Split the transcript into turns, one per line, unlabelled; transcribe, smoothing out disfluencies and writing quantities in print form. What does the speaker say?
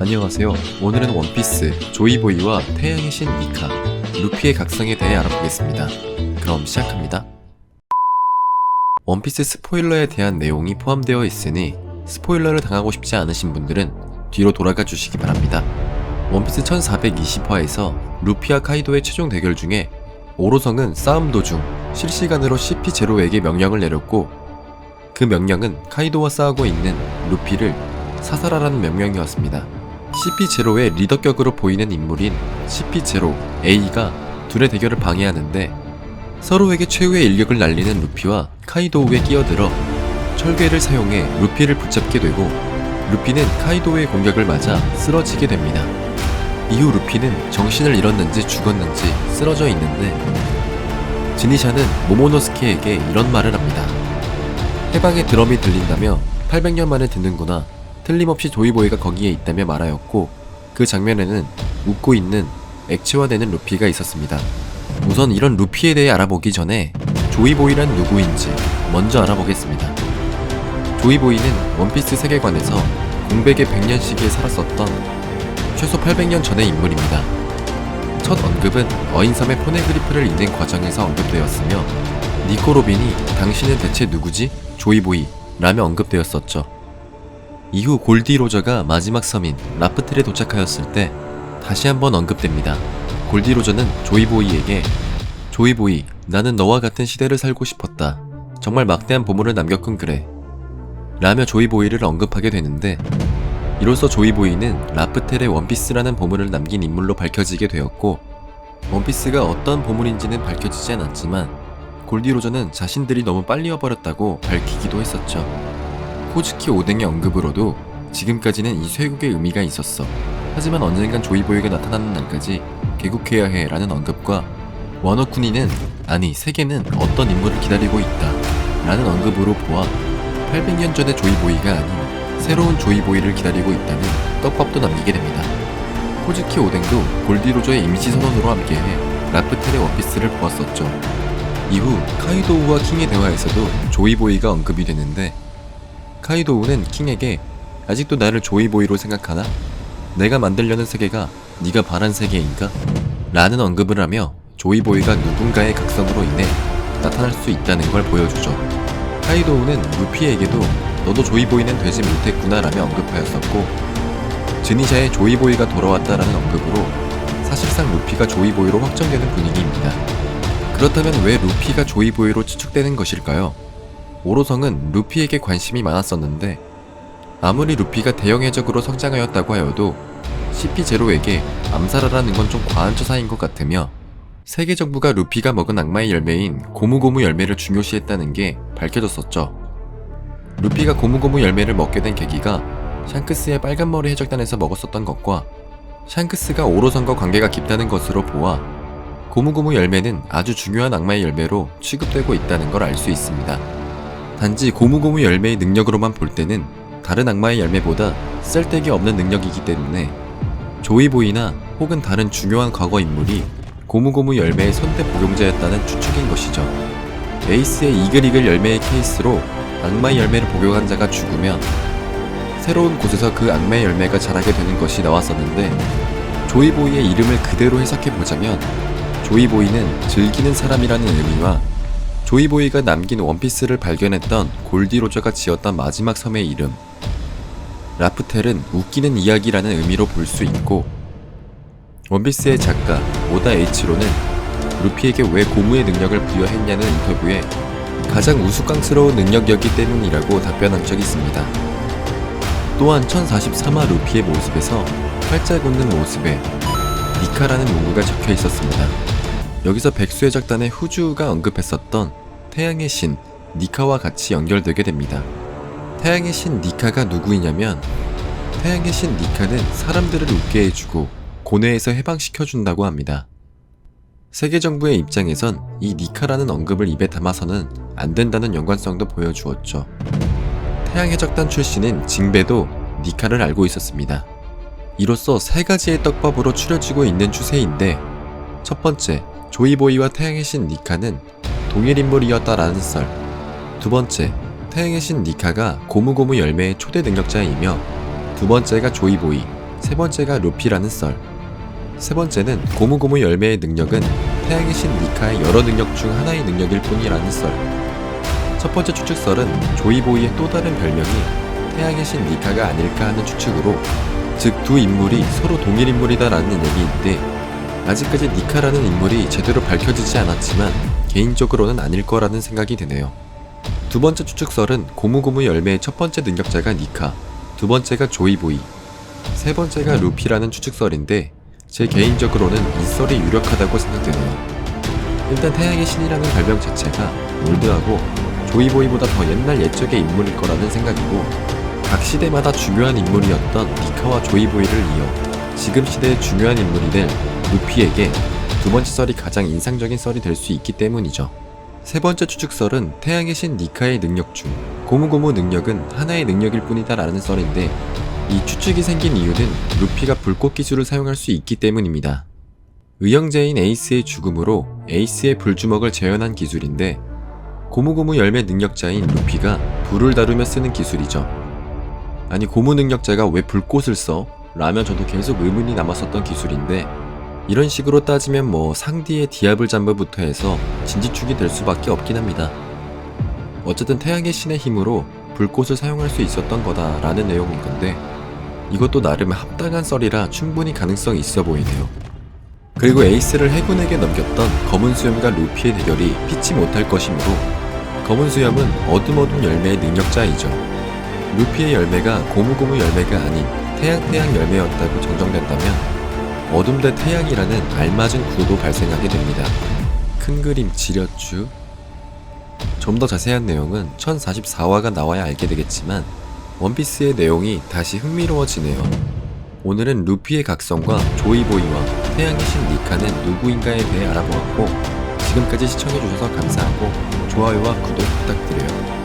안녕하세요. 오늘은 원피스, 조이보이와 태양의 신 니카, 루피의 각성에 대해 알아보겠습니다. 그럼 시작합니다. 원피스 스포일러에 대한 내용이 포함되어 있으니 스포일러를 당하고 싶지 않으신 분들은 뒤로 돌아가 주시기 바랍니다. 원피스 1420화에서 루피와 카이도의 최종 대결 중에 오로성은 싸움 도중 실시간으로 CP0에게 명령을 내렸고, 그 명령은 카이도와 싸우고 있는 루피를 사살하라는 명령이었습니다. CP0의 리더격으로 보이는 인물인 CP0A가 둘의 대결을 방해하는데, 서로에게 최후의 일격을 날리는 루피와 카이도우에 끼어들어 철괴를 사용해 루피를 붙잡게 되고, 루피는 카이도우의 공격을 맞아 쓰러지게 됩니다. 이후 루피는 정신을 잃었는지 죽었는지 쓰러져 있는데, 지니샤는 모모노스케에게 이런 말을 합니다. 해방의 드럼이 들린다며 800년 만에 듣는구나. 틀림없이 조이보이가 거기에 있다며 말하였고, 그 장면에는 웃고 있는 액체화되는 루피가 있었습니다. 우선 이런 루피에 대해 알아보기 전에 조이보이란 누구인지 먼저 알아보겠습니다. 조이보이는 원피스 세계관에서 공백의 100년 시기에 살았었던 최소 800년 전의 인물입니다. 첫 언급은 어인섬의 포네그리프를 잇는 과정에서 언급되었으며, 니코 로빈이 당신은 대체 누구지? 조이보이 라며 언급되었었죠. 이후 골디 로저가 마지막 섬인 라프텔에 도착하였을 때 다시 한번 언급됩니다. 골디 로저는 조이보이에게 조이보이, 나는 너와 같은 시대를 살고 싶었다. 정말 막대한 보물을 남겼군 그래. 라며 조이보이를 언급하게 되는데, 이로써 조이보이는 라프텔에 원피스라는 보물을 남긴 인물로 밝혀지게 되었고, 원피스가 어떤 보물인지는 밝혀지지 않았지만 골디 로저는 자신들이 너무 빨리 와버렸다고 밝히기도 했었죠. 코즈키 오뎅의 언급으로도 지금까지는 이 쇄국의 의미가 있었어. 하지만 언젠간 조이보이가 나타나는 날까지 개국해야 해 라는 언급과, 워너쿠니는 아니 세계는 어떤 인물을 기다리고 있다 라는 언급으로 보아 800년 전의 조이보이가 아닌 새로운 조이보이를 기다리고 있다는 떡밥도 남기게 됩니다. 코즈키 오뎅도 골디 로저의 임시 선언으로 함께해 라프텔의 원피스를 보았었죠. 이후 카이도우와 킹의 대화에서도 조이보이가 언급이 되는데, 카이도우는 킹에게 아직도 나를 조이보이로 생각하나? 내가 만들려는 세계가 네가 바란 세계인가? 라는 언급을 하며 조이보이가 누군가의 각성으로 인해 나타날 수 있다는 걸 보여주죠. 카이도우는 루피에게도 너도 조이보이는 되지 못했구나 라며 언급하였었고, 지니샤의 조이보이가 돌아왔다라는 언급으로 사실상 루피가 조이보이로 확정되는 분위기입니다. 그렇다면 왜 루피가 조이보이로 추측되는 것일까요? 오로성은 루피에게 관심이 많았었는데, 아무리 루피가 대형 해적으로 성장하였다고 하여도 CP0에게 암살하라는 건 좀 과한 처사인 것 같으며, 세계 정부가 루피가 먹은 악마의 열매인 고무고무 열매를 중요시했다는 게 밝혀졌었죠. 루피가 고무고무 열매를 먹게 된 계기가 샹크스의 빨간머리 해적단에서 먹었었던 것과 샹크스가 오로성과 관계가 깊다는 것으로 보아 고무고무 열매는 아주 중요한 악마의 열매로 취급되고 있다는 걸 알 수 있습니다. 단지 고무고무 열매의 능력으로만 볼 때는 다른 악마의 열매보다 쓸데기 없는 능력이기 때문에 조이보이나 혹은 다른 중요한 과거 인물이 고무고무 열매의 선대 복용자였다는 추측인 것이죠. 에이스의 이글이글 열매의 케이스로 악마의 열매를 복용한 자가 죽으면 새로운 곳에서 그 악마의 열매가 자라게 되는 것이 나왔었는데, 조이보이의 이름을 그대로 해석해보자면 조이보이는 즐기는 사람이라는 의미와 조이보이가 남긴 원피스를 발견했던 골디 로저가 지었던 마지막 섬의 이름 라프텔은 웃기는 이야기라는 의미로 볼 수 있고, 원피스의 작가 오다 H로는 루피에게 왜 고무의 능력을 부여했냐는 인터뷰에 가장 우스꽝스러운 능력이었기 때문이라고 답변한 적이 있습니다. 또한 1043화 루피의 모습에서 팔자 걷는 모습에 니카라는 문구가 적혀 있었습니다. 여기서 백수의 작단의 후주가 언급했었던 태양의 신 니카와 같이 연결되게 됩니다. 태양의 신 니카가 누구이냐면, 태양의 신 니카는 사람들을 웃게 해주고 고뇌에서 해방시켜준다고 합니다. 세계정부의 입장에선 이 니카라는 언급을 입에 담아서는 안 된다는 연관성도 보여주었죠. 태양해적단 출신인 징베도 니카를 알고 있었습니다. 이로써 세 가지의 떡밥으로 추려지고 있는 추세인데, 첫 번째, 조이보이와 태양의 신 니카는 동일 인물이었다라는 썰. 두 번째, 태양의 신 니카가 고무고무 열매의 초대 능력자이며, 두 번째가 조이보이, 세 번째가 루피라는 썰. 세 번째는 고무고무 열매의 능력은 태양의 신 니카의 여러 능력 중 하나의 능력일 뿐이라는 썰. 첫 번째 추측설은 조이보이의 또 다른 별명이 태양의 신 니카가 아닐까 하는 추측으로, 즉 두 인물이 서로 동일 인물이다라는 얘기인데, 아직까지 니카라는 인물이 제대로 밝혀지지 않았지만 개인적으로는 아닐 거라는 생각이 드네요. 두 번째 추측설은 고무고무 열매의 첫 번째 능력자가 니카, 두 번째가 조이보이, 세 번째가 루피라는 추측설인데, 제 개인적으로는 이 썰이 유력하다고 생각되네요. 일단 태양의 신이라는 별명 자체가 올드하고 조이보이보다 더 옛날 옛적의 인물일 거라는 생각이고, 각 시대마다 중요한 인물이었던 니카와 조이보이를 이어 지금 시대의 중요한 인물이 될 루피에게 두 번째 썰이 가장 인상적인 썰이 될 수 있기 때문이죠. 세 번째 추측설은 태양의 신 니카의 능력 중 고무고무 능력은 하나의 능력일 뿐이다 라는 썰인데, 이 추측이 생긴 이유는 루피가 불꽃 기술을 사용할 수 있기 때문입니다. 의형제인 에이스의 죽음으로 에이스의 불주먹을 재현한 기술인데, 고무고무 열매 능력자인 루피가 불을 다루며 쓰는 기술이죠. 아니 고무 능력자가 왜 불꽃을 써? 라며 저도 계속 의문이 남았었던 기술인데, 이런 식으로 따지면 뭐 상디의 디아블 잠브부터 해서 진지축이 될 수밖에 없긴 합니다. 어쨌든 태양의 신의 힘으로 불꽃을 사용할 수 있었던 거다 라는 내용인 건데, 이것도 나름 합당한 썰이라 충분히 가능성이 있어 보이네요. 그리고 에이스를 해군에게 넘겼던 검은 수염과 루피의 대결이 피치 못할 것이므로, 검은 수염은 어둠어둠 열매의 능력자이죠. 루피의 열매가 고무고무 열매가 아닌 태양 열매였다고 정정된다면 어둠 대 태양이라는 알맞은 구도도 발생하게 됩니다. 큰 그림 지렸쥬? 좀 더 자세한 내용은 1044화가 나와야 알게 되겠지만 원피스의 내용이 다시 흥미로워지네요. 오늘은 루피의 각성과 조이보이와 태양의 신 니카는 누구인가에 대해 알아보았고, 지금까지 시청해주셔서 감사하고 좋아요와 구독 부탁드려요.